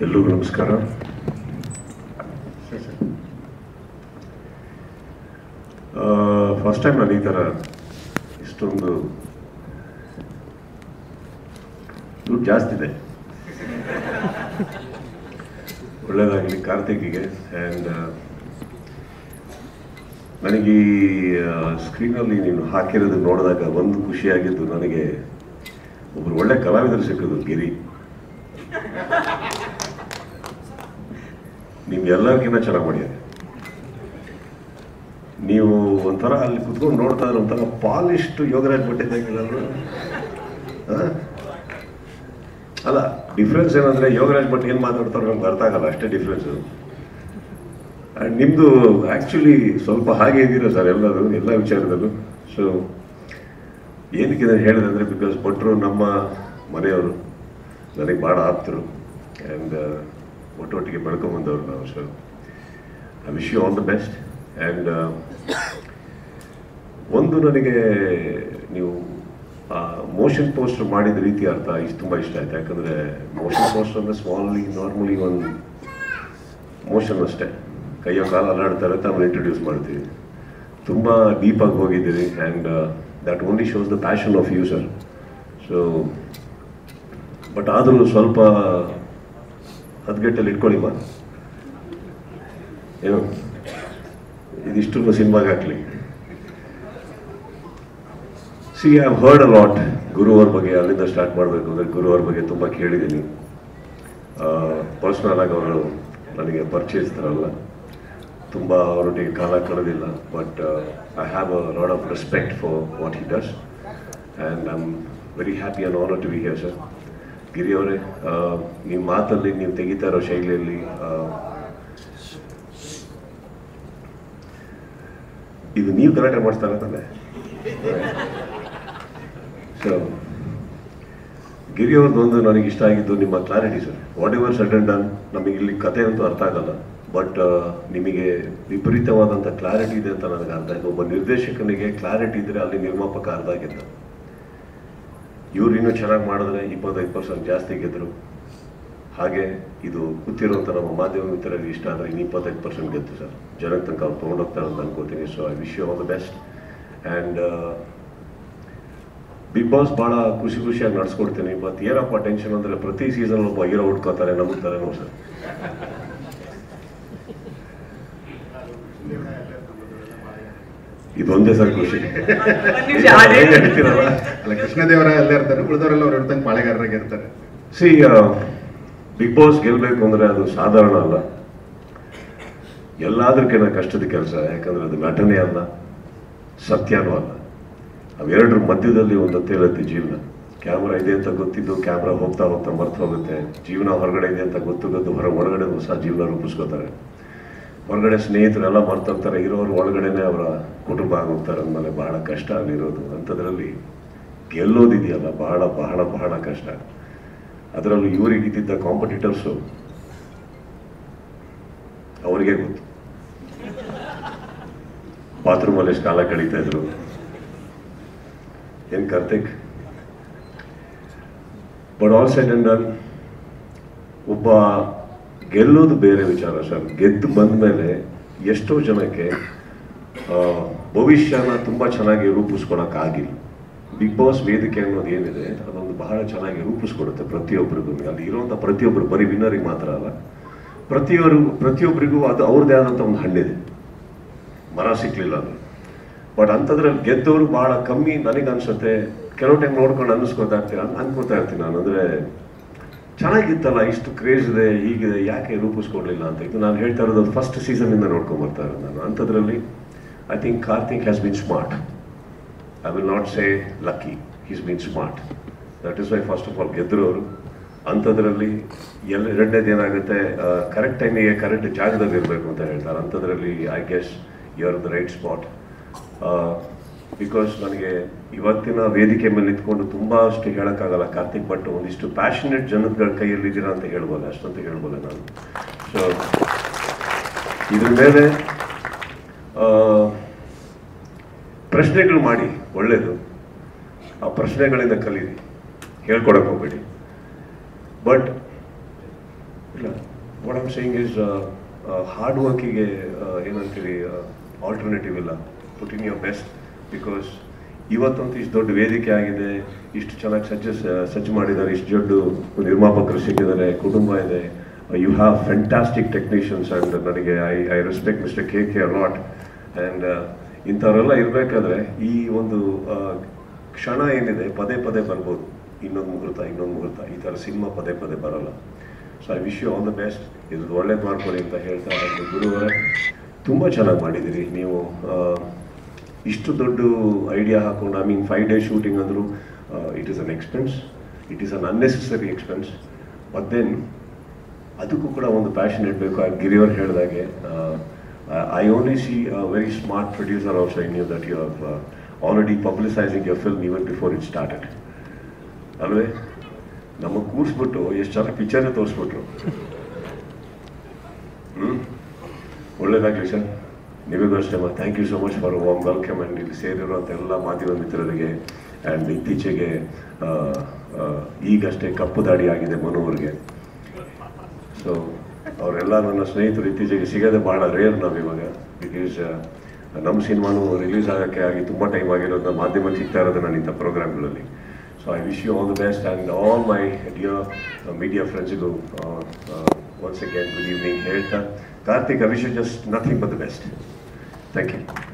ಎಲ್ಲರಿಗೂ ನಮಸ್ಕಾರ. First time ನಾನು ಈ ಥರ ಇಷ್ಟೊಂದು ದುಡ್ಡು ಜಾಸ್ತಿ ಇದೆ. ಒಳ್ಳೆಯದಾಗಲಿ ಕಾರ್ತಿಕ್ಗೆ. ಆ್ಯಂಡ್ ನನಗೆ ಈ ಸ್ಕ್ರೀನಲ್ಲಿ ನೀನು ಹಾಕಿರೋದು ನೋಡಿದಾಗ ಒಂದು ಖುಷಿಯಾಗಿದ್ದು, ನನಗೆ ಒಬ್ಬರು ಒಳ್ಳೆ ಕಲಾವಿದರು ಸಿಕ್ಕಿದ್ರು, ಗಿರಿ. ನಿಮ್ಗೆ ಎಲ್ಲರಿಗಿಂತ ಚೆನ್ನಾಗಿ ಮಾಡಿದ್ದಾರೆ. ನೀವು ಒಂಥರ ಅಲ್ಲಿ ಕುತ್ಕೊಂಡು ನೋಡ್ತಾ ಇದ್ರೆ ಒಂಥರ ಪಾಲಿಸ್ಟ್ ಯೋಗರಾಜ್ ಭಟ್ ಇದ್ದಂಗಿಲ್ಲ ಅಲ್ಲ. ಡಿಫ್ರೆನ್ಸ್ ಏನಂದ್ರೆ ಯೋಗರಾಜ್ ಭಟ್ ಏನು ಮಾತಾಡ್ತಾರೋ ನಮ್ಗೆ ಅರ್ಥ ಆಗಲ್ಲ, ಅಷ್ಟೇ ಡಿಫ್ರೆನ್ಸು. ಆ್ಯಂಡ್ ನಿಮ್ಮದು ಆ್ಯಕ್ಚುಲಿ ಸ್ವಲ್ಪ ಹಾಗೆ ಇದ್ದೀರಾ ಸರ್ ಎಲ್ಲ ವಿಚಾರದಲ್ಲೂ. ಸೊ ಏನಕ್ಕೆ ನಾನು ಹೇಳಿದೆ ಅಂದರೆ, ಬಿಕಾಸ್ ಭಟ್ರು ನಮ್ಮ ಮನೆಯವರು, ನನಗೆ ಭಾಳ ಆಪ್ತರು. ಆ್ಯಂಡ್ ಒಟ್ಟೊಟ್ಟಿಗೆ ಬೆಳ್ಕೊಂಬಂದವರು ನಾವು. So I wish you all the best. And ಒಂದು ನನಗೆ ನೀವು ಮೋಷನ್ ಪೋಸ್ಟರ್ ಮಾಡಿದ ರೀತಿ ಅರ್ಥ ತುಂಬ ಇಷ್ಟ ಆಯ್ತು. ಯಾಕಂದರೆ ಮೋಷನ್ ಪೋಸ್ಟರ್ ಅಂದರೆ ನಾರ್ಮಲಿ ಒಂದು ಮೋಷನ್ ಅಷ್ಟೇ, ಕೈಯೋ ಕಾಲು ಅಲ್ಲಾಡ್ತಾರೆ ತಾವು ಇಂಟ್ರೊಡ್ಯೂಸ್ ಮಾಡ್ತೀವಿ. ತುಂಬ ಡೀಪಾಗಿ ಹೋಗಿದ್ದೀರಿ. And that only shows the passion of you sir. So but ಆದರೂ ಸ್ವಲ್ಪ ಹದ್ಗೆಟ್ಟಲ್ಲಿ ಇಟ್ಕೊಳ್ಳಿ ಏನು ಇದಿಷ್ಟು ಸಿನಿಮಾಗೆ ಹಾಕ್ಲಿ. See I have heard a lot Guru ಅವ್ರ ಬಗ್ಗೆ. ಅಲ್ಲಿಂದ ಸ್ಟಾರ್ಟ್ ಮಾಡಬೇಕು ಅಂದರೆ, ಗುರು ಅವ್ರ ಬಗ್ಗೆ ತುಂಬ ಕೇಳಿದ್ದೀನಿ. ಪರ್ಸ್ನಲ್ ಆಗಿ ಅವರು ನನಗೆ ಪರಿಚಯಿಸ್ತಾರಲ್ಲ, ತುಂಬ ಅವರೊಟ್ಟಿಗೆ ಕಾಲ ಕಳೆದಿಲ್ಲ. But I have a lot of respect for what he does. And I am very happy and honour to be here sir. Giri ಅವರೇ, ನಿಮ್ಮ ಮಾತಲ್ಲಿ ನೀವು ತೆಗಿತಾ ಇರೋ ಶೈಲಿಯಲ್ಲಿ ಇದು ನೀವು ಕರೆಕ್ಟ್ ಮಾಡಿಸ್ತಾರೆ ತಾನೆ. ಸೊ ಗಿರಿ ಅವ್ರದ್ದೊಂದು ನನಗೆ ಇಷ್ಟ ಆಗಿದ್ದು ನಿಮ್ಮ clarity sir. What ever said and done, ನಮಗೆ ಇಲ್ಲಿ ಕತೆ ಅಂತೂ ಅರ್ಥ ಆಗಲ್ಲ, ಬಟ್ ನಿಮಗೆ ವಿಪರೀತವಾದಂಥ ಕ್ಲಾರಿಟಿ ಇದೆ ಅಂತ ನನಗೆ ಅರ್ಥ ಆಯಿತು. ಒಬ್ಬ ನಿರ್ದೇಶಕನಿಗೆ ಕ್ಲಾರಿಟಿ ಇದ್ದರೆ ಅಲ್ಲಿ ನಿರ್ಮಾಪಕ ಅರ್ಧ ಆಗಿದ್ದ. ಇವ್ರು ಇನ್ನೂ ಚೆನ್ನಾಗಿ ಮಾಡಿದ್ರೆ 25% ಜಾಸ್ತಿ ಗೆದ್ದರು. ಹಾಗೆ ಇದು ಕೂತಿರುವಂಥ ನಮ್ಮ ಮಾಧ್ಯಮ ಮಿತ್ರರಿಗೆ ಇಷ್ಟ ಆದರೆ ಇನ್ನು 25% ಗೆದ್ದು ಸರ್. ಜನಕ್ಕೆ ತನಕ ಅವ್ರು ತೊಗೊಂಡೋಗ್ತಾರೆ ಅಂತ ಅನ್ಕೋತೀನಿ. So I wish you all the best. And big boss ಭಾಳ ಖುಷಿಯಾಗಿ ನಡೆಸ್ಕೊಡ್ತೀನಿ. ಬಟ್ ಏನಪ್ಪ ಟೆನ್ಷನ್ ಅಂದರೆ, ಪ್ರತಿ ಸೀಸನ್ ಒಬ್ಬ ಹೀರೋ ಹುಡ್ಕೋತಾರೆ, ನಂಬುತ್ತಾರೆ ನೋಡಿ ಸರ್. ಇದೊಂದೇ ಸರ್ ಖುಷಿ. ಹೇಳ್ತೀರಲ್ಲ, ಅಲ್ಲ ಕೃಷ್ಣದೇವರ ಎಲ್ಲ ಇರ್ತಾರೆ, ಉಳಿದವರೆಲ್ಲ ಅವ್ರು ಇರ್ತಂಗೆ ಪಾಳೆಗಾರರಾಗಿ ಇರ್ತಾರೆ. ಸಿ ಬಿಗ್ ಬಾಸ್ ಗೆಲ್ಲಬೇಕು ಅಂದರೆ ಅದು ಸಾಧಾರಣ ಅಲ್ಲ, ಎಲ್ಲದಕ್ಕಿಂತ ಕಷ್ಟದ ಕೆಲಸ. ಯಾಕಂದರೆ ಅದು ನಟನೆ ಅಲ್ಲ, ಸತ್ಯನೂ ಅಲ್ಲ. ಅವೆರಡರ ಮಧ್ಯದಲ್ಲಿ ಒಂದು ತೇಲತ್ತಿ ಜೀವನ. ಕ್ಯಾಮ್ರಾ ಇದೆ ಅಂತ ಗೊತ್ತಿದ್ದು ಕ್ಯಾಮ್ರಾ ಹೋಗ್ತಾ ಮರ್ತು ಹೋಗುತ್ತೆ. ಜೀವನ ಹೊರಗಡೆ ಇದೆ ಅಂತ ಗೊತ್ತು ಒಳಗಡೆ ಹೊಸ ಜೀವನ ರೂಪಿಸ್ಕೋತಾರೆ. ಹೊರಗಡೆ ಸ್ನೇಹಿತರೆಲ್ಲ ಮರ್ತೋಗ್ತಾರೆ, ಇರೋರು ಒಳಗಡೆನೆ ಅವರ ಕುಟುಂಬ ಆಗೋಗ್ತಾರೆ. ಅಂದಮೇಲೆ ಬಹಳ ಕಷ್ಟ ಅಲ್ಲಿರೋದು. ಅಂಥದ್ರಲ್ಲಿ ಗೆಲ್ಲೋದಿದೆಯಲ್ಲ, ಬಹಳ ಬಹಳ ಬಹಳ ಕಷ್ಟ. ಅದರಲ್ಲೂ ಇವರಿಗಿದ್ದ ಕಾಂಪಿಟೇಟರ್ಸು ಅವರಿಗೆ ಗೊತ್ತು. ಬಾತ್ರೂಮಲ್ಲಿ ಎಷ್ಟು ಕಾಲ ಕಳೀತಾ ಇದ್ರು. ಏನು Karthik, but all said and done, ಒಬ್ಬ ಗೆಲ್ಲೋದು ಬೇರೆ ವಿಚಾರ ಸರ್. ಗೆದ್ದು ಬಂದ ಮೇಲೆ ಎಷ್ಟೋ ಜನಕ್ಕೆ ಭವಿಷ್ಯನ ತುಂಬ ಚೆನ್ನಾಗಿ ರೂಪಿಸ್ಕೊಳಕ್ಕಾಗಿಲ್ಲ. ಬಿಗ್ ಬಾಸ್ ವೇದಿಕೆ ಅನ್ನೋದು ಏನಿದೆ, ಅದೊಂದು ಬಹಳ ಚೆನ್ನಾಗಿ ರೂಪಿಸ್ಕೊಡುತ್ತೆ ಪ್ರತಿಯೊಬ್ಬರಿಗೂ. ಅಲ್ಲಿ ಇರುವಂಥ ಪ್ರತಿಯೊಬ್ಬರು ಬರೀ ವಿನ್ನರಿಗೆ ಮಾತ್ರ ಅಲ್ಲ, ಪ್ರತಿಯೊಬ್ಬರಿಗೂ ಅದು ಅವ್ರದ್ದೇ ಆದಂಥ ಒಂದು ಹಣ್ಣಿದೆ. ಮರ ಸಿಕ್ಲಿಲ್ಲ ಅದು. ಬಟ್ ಅಂಥದ್ರಲ್ಲಿ ಗೆದ್ದವರು ಭಾಳ ಕಮ್ಮಿ ನನಗೆ ಅನ್ಸುತ್ತೆ. ಕೆಲವು ಟೈಮ್ ನೋಡ್ಕೊಂಡು ಅನ್ಕೋತಾ ಇರ್ತೀನಿ ನಾನು, ಅಂದರೆ ಚೆನ್ನಾಗಿತ್ತಲ್ಲ, ಇಷ್ಟು ಕ್ರೇಜ್ ಇದೆ, ಹೀಗಿದೆ, ಯಾಕೆ ರೂಪಿಸ್ಕೊಡ್ಲಿಲ್ಲ ಅಂತ. ಇದು ನಾನು ಹೇಳ್ತಾ ಇರೋದು ಫಸ್ಟ್ ಸೀಸನ್ನಿಂದ ನೋಡ್ಕೊಂಬರ್ತಾ ಇರೋದು ನಾನು. ಅಂಥದ್ರಲ್ಲಿ I think Karthik has been smart. I will not say lucky, he's been smart. That is why first of all ಗೆದ್ದರು ಅವರು. ಅಂಥದ್ರಲ್ಲಿ ಎರಡನೇದು ಏನಾಗುತ್ತೆ, ಕರೆಕ್ಟ್ ಟೈಮಿಗೆ ಕರೆಕ್ಟ್ ಜಾಗದಲ್ಲಿ ಇರಬೇಕು ಅಂತ ಹೇಳ್ತಾರೆ. ಅಂಥದ್ರಲ್ಲಿ I guess you are the right spot. Because ನನಗೆ ಇವತ್ತಿನ ವೇದಿಕೆ ಮೇಲೆ ನಿಂತ್ಕೊಂಡು ತುಂಬ ಅಷ್ಟು ಹೇಳೋಕ್ಕಾಗಲ್ಲ. ಕಾರ್ತಿಕ್ ಭಟ್ ಒಂದಿಷ್ಟು ಪ್ಯಾಷನೇಟ್ ಜನಗಳ ಕೈಯಲ್ಲಿದ್ದೀರಾ ಅಂತ ಹೇಳ್ಬೋದು, ಅಷ್ಟಂತ ಹೇಳ್ಬೋದು ನಾನು. ಸೊ ಇದ್ರ ಮೇಲೆ ಪ್ರಶ್ನೆಗಳು ಮಾಡಿ, ಒಳ್ಳೆಯದು. ಆ ಪ್ರಶ್ನೆಗಳಿಂದ ಕಲೀರಿ, ಹೇಳ್ಕೊಡಕ್ಕೆ ಹೋಗ್ಬೇಡಿ. ಬಟ್ ಇಲ್ಲ, what I'm saying is hard ವರ್ಕಿಗೆ ಏನಂತೀರಿ ಆಲ್ಟರ್ನೇಟಿವ್ ಇಲ್ಲ. Put in your best, because ಇವತ್ತಂತೂ ಇಷ್ಟು ದೊಡ್ಡ ವೇದಿಕೆ ಆಗಿದೆ, ಇಷ್ಟು ಚೆನ್ನಾಗಿ ಸಜ್ಜು ಮಾಡಿದ್ದಾರೆ, ಇಷ್ಟು ದೊಡ್ಡ ನಿರ್ಮಾಪಕರು ಸಿಕ್ಕಿದ್ದಾರೆ, ಕುಟುಂಬ ಇದೆ, you have fantastic technicians. And ನನಗೆ I respect mister K lot. And ಇಂಥವರೆಲ್ಲ ಇರಬೇಕಾದ್ರೆ ಈ ಒಂದು ಕ್ಷಣ ಏನಿದೆ ಪದೇ ಪದೇ ಬರ್ಬೋದು. ಇನ್ನೊಂದು ಮುಹೂರ್ತ, ಈ ಥರ ಸಿನಿಮಾ ಪದೇ ಪದೇ ಬರಲ್ಲ. So I wish you all the best. ಇದು ಒಳ್ಳೇದು ಮಾಡ್ಕೊಳ್ಳಿ ಅಂತ ಹೇಳ್ತಾ, ಗುರುವರೇ ತುಂಬ ಚೆನ್ನಾಗಿ ಮಾಡಿದ್ದೀರಿ ನೀವು. ಇಷ್ಟು ದೊಡ್ಡ ಐಡಿಯಾ ಹಾಕೊಂಡು, ಐ ಮೀನ್ 5 days ಶೂಟಿಂಗ್ ಅಂದರು, it is an expense, it is an unnecessary expense. But then ಅದಕ್ಕೂ ಕೂಡ ಒಂದು ಪ್ಯಾಷನ್ ಇಡಬೇಕು. ಗಿರಿಯವ್ರು ಹೇಳಿದಾಗೆ, I only see a very smart producer also in you, that you have already publicising your film even before it started. ಅಲ್ವೇ, ನಮಗೆ ಕೂರಿಸ್ಬಿಟ್ಟು ಎಷ್ಟು ಚೆನ್ನಾಗಿ ಪಿಕ್ಚರೇ ತೋರಿಸ್ಬಿಟ್ರು. ಒಳ್ಳೇದಾಗಲಿ ಸರ್, ನಿಮಗೂ ಅಷ್ಟೇ. Thank you so much for warm welcome. And ಇಲ್ಲಿ ಸೇರಿರುವಂಥ ಎಲ್ಲ ಮಾಧ್ಯಮ ಮಿತ್ರರಿಗೆ, ಆ್ಯಂಡ್ ಇತ್ತೀಚೆಗೆ ಈಗಷ್ಟೇ ಕಪ್ಪು ದಾಡಿ ಆಗಿದೆ ಮನೋವ್ರಿಗೆ. ಸೊ ಅವರೆಲ್ಲ ನನ್ನ ಸ್ನೇಹಿತರು ಇತ್ತೀಚೆಗೆ ಸಿಗೋದೇ ಭಾಳ ರೇರ್ ನಾವಿವಾಗ. ಬಿಕಾಸ್ ನಮ್ಮ ಸಿನಿಮಾನು ರಿಲೀಸ್ ಆಗೋಕ್ಕೆ ಆಗಿ ತುಂಬ ಟೈಮ್ ಆಗಿರೋದನ್ನ ಮಾಧ್ಯಮಕ್ಕೆ ಸಿಗ್ತಾ ಇರೋದು ನಾನು ಇಂಥ ಪ್ರೋಗ್ರಾಮ್ಗಳಲ್ಲಿ. So I wish you all the best, and all my dear media ಫ್ರೆಂಡ್ಸಿಗೂ ಒನ್ಸ್ ಅಗೇನ್ ಗುಡ್ ಈವ್ನಿಂಗ್ ಹೇಳ್ತಾ, Karthik, I wish you just nothing but the best. Thank you.